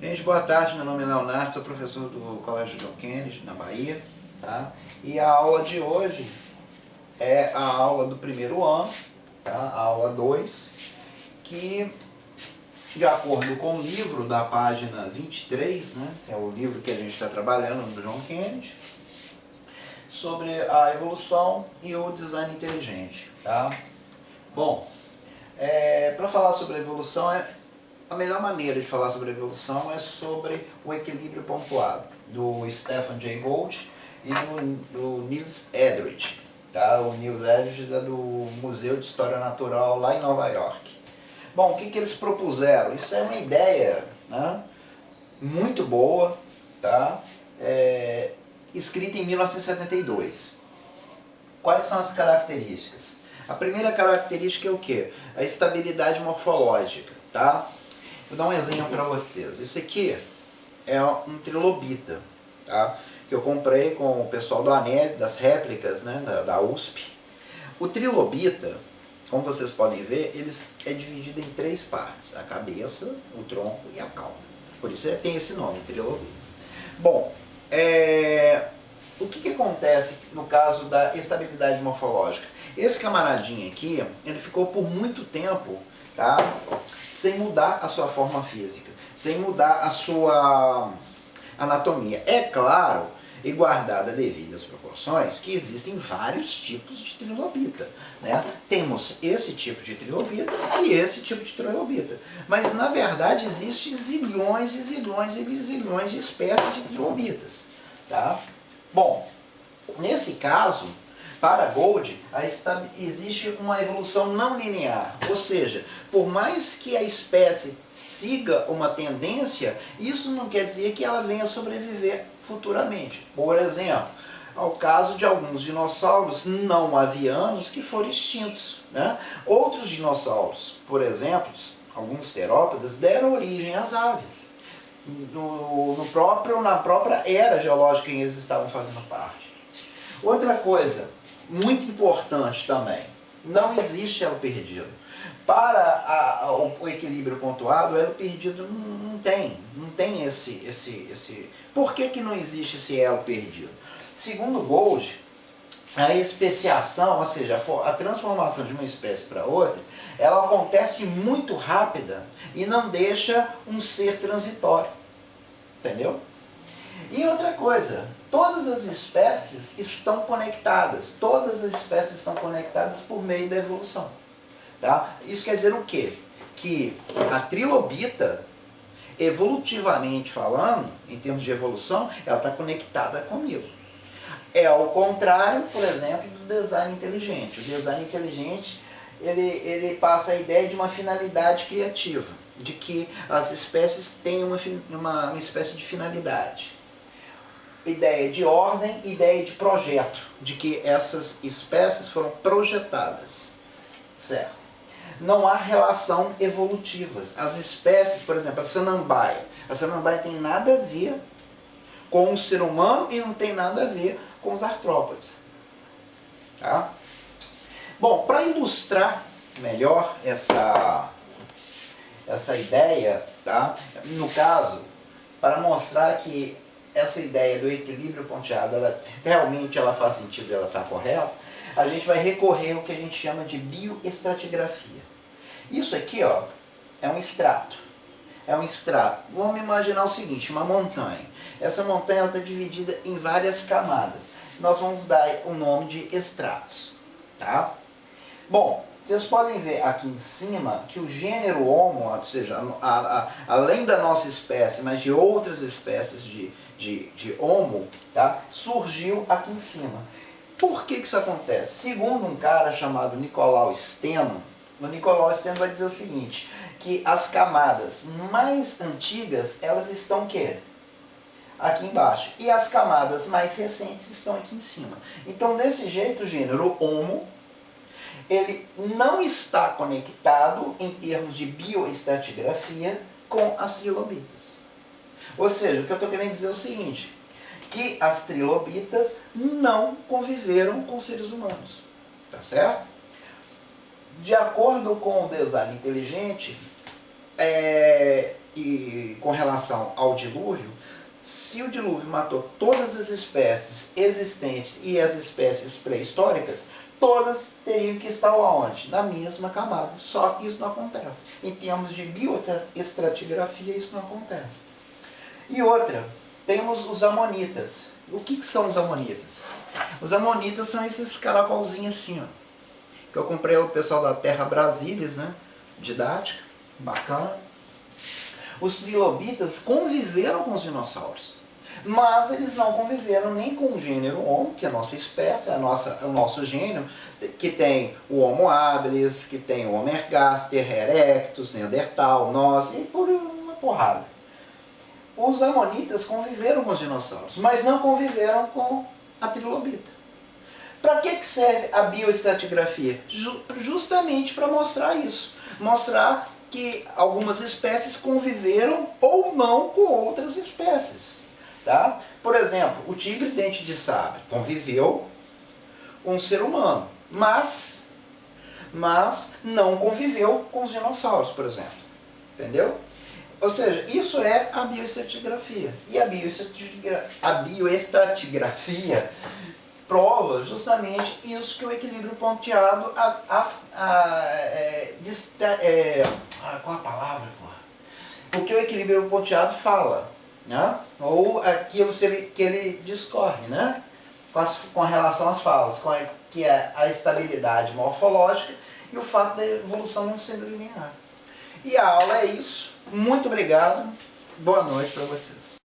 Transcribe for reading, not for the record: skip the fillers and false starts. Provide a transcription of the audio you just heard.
Gente, boa tarde, meu nome é Leonardo, sou professor do Colégio John Kennedy, na Bahia, tá? E a aula de hoje é a aula do primeiro ano, tá? A aula 2, que, de acordo com o livro da página 23, né, que é o livro que a gente está trabalhando no John Kennedy, sobre a evolução e o design inteligente, tá? Bom, para falar sobre a evolução, a melhor maneira de falar sobre a evolução é sobre o equilíbrio pontuado, do Stephen Jay Gould e do Niels Eldredge. Tá? O Niels Eldredge é do Museu de História Natural lá em Nova York. Bom, o que eles propuseram? Isso é uma ideia, né, muito boa, tá? Escrita em 1972. Quais são as características? A primeira característica é o quê? A estabilidade morfológica, tá? Vou dar um exemplo para vocês. Isso aqui é um trilobita, tá? Que eu comprei com o pessoal do ANED, das réplicas, né, da USP. O trilobita, como vocês podem ver, ele é dividido em 3 partes: a cabeça, o tronco e a cauda. Por isso tem esse nome, trilobita. Bom, o que acontece no caso da estabilidade morfológica? Esse camaradinho aqui, ele ficou por muito tempo, tá, sem mudar a sua forma física, sem mudar a sua anatomia. É claro, e guardada devidas proporções, que existem vários tipos de trilobita, né? Temos esse tipo de trilobita e esse tipo de trilobita. Mas, na verdade, existem zilhões e zilhões e zilhões de espécies de trilobitas, tá? Bom, nesse caso, para Gould, existe uma evolução não linear, ou seja, por mais que a espécie siga uma tendência, isso não quer dizer que ela venha sobreviver futuramente. Por exemplo, ao caso de alguns dinossauros não avianos que foram extintos, né? Outros dinossauros, por exemplo, alguns terópodes, deram origem às aves, na própria era geológica em que eles estavam fazendo parte. Outra coisa muito importante também: não existe elo perdido. Para o equilíbrio pontuado, o elo perdido não tem esse... Por que não existe esse elo perdido? Segundo Gould, a especiação, ou seja, a transformação de uma espécie para outra, ela acontece muito rápida e não deixa um ser transitório. Entendeu? E outra coisa, todas as espécies estão conectadas. Todas as espécies estão conectadas por meio da evolução. Tá? Isso quer dizer o quê? Que a trilobita, evolutivamente falando, em termos de evolução, ela está conectada comigo. É ao contrário, por exemplo, do design inteligente. O design inteligente, ele passa a ideia de uma finalidade criativa, de que as espécies têm uma espécie de finalidade. Ideia de ordem, ideia de projeto, de que essas espécies foram projetadas, certo? Não há relação evolutiva. As espécies, por exemplo, a samambaia tem nada a ver com o ser humano e não tem nada a ver com os artrópodes, tá? Bom, para ilustrar melhor essa ideia, tá? No caso, para mostrar que essa ideia do equilíbrio ponteado, realmente ela faz sentido, ela está correta, a gente vai recorrer ao que a gente chama de bioestratigrafia. Isso aqui, ó, é um extrato. É um extrato. Vamos imaginar o seguinte: uma montanha. Essa montanha está dividida em várias camadas. Nós vamos dar o nome de estratos, tá? Bom, vocês podem ver aqui em cima que o gênero Homo, ou seja, além da nossa espécie, mas de outras espécies de Homo, tá, surgiu aqui em cima. Por que isso acontece? Segundo um cara chamado Nicolau Steno, o Nicolau Steno vai dizer o seguinte, que as camadas mais antigas, elas estão o quê? Aqui embaixo. E as camadas mais recentes estão aqui em cima. Então, desse jeito, o gênero Homo, ele não está conectado, em termos de bioestratigrafia, com as trilobitas. Ou seja, o que eu estou querendo dizer é o seguinte, que as trilobitas não conviveram com seres humanos. Tá certo? De acordo com o design inteligente, e com relação ao dilúvio, se o dilúvio matou todas as espécies existentes e as espécies pré-históricas, todas teriam que estar onde? Na mesma camada. Só que isso não acontece. Em termos de bioestratigrafia, isso não acontece. E outra, temos os amonitas. O que são os amonitas? Os amonitas são esses caracolzinhos assim, ó, que eu comprei o pessoal da Terra Brasilis, né? Didática, bacana. Os trilobitas conviveram com os dinossauros, mas eles não conviveram nem com o gênero Homo, que é a nossa espécie, o nosso gênero, que tem o Homo habilis, que tem o Homo ergaster, erectus, Neandertal, nós, e por uma porrada. Os amonitas conviveram com os dinossauros, mas não conviveram com a trilobita. Para que serve a bioestratigrafia? Justamente para mostrar isso. Mostrar que algumas espécies conviveram ou não com outras espécies. Tá? Por exemplo, o tigre dente de sabre conviveu com o ser humano, mas não conviveu com os dinossauros, por exemplo. Entendeu? Ou seja, isso é a bioestratigrafia. E a bioestratigrafia prova justamente isso que o equilíbrio ponteado qual a palavra? O que o equilíbrio ponteado fala, né? Ou aquilo que ele discorre, né? Com relação às falas, que é a estabilidade morfológica e o fato da evolução não ser linear. E a aula é isso. Muito obrigado. Boa noite para vocês.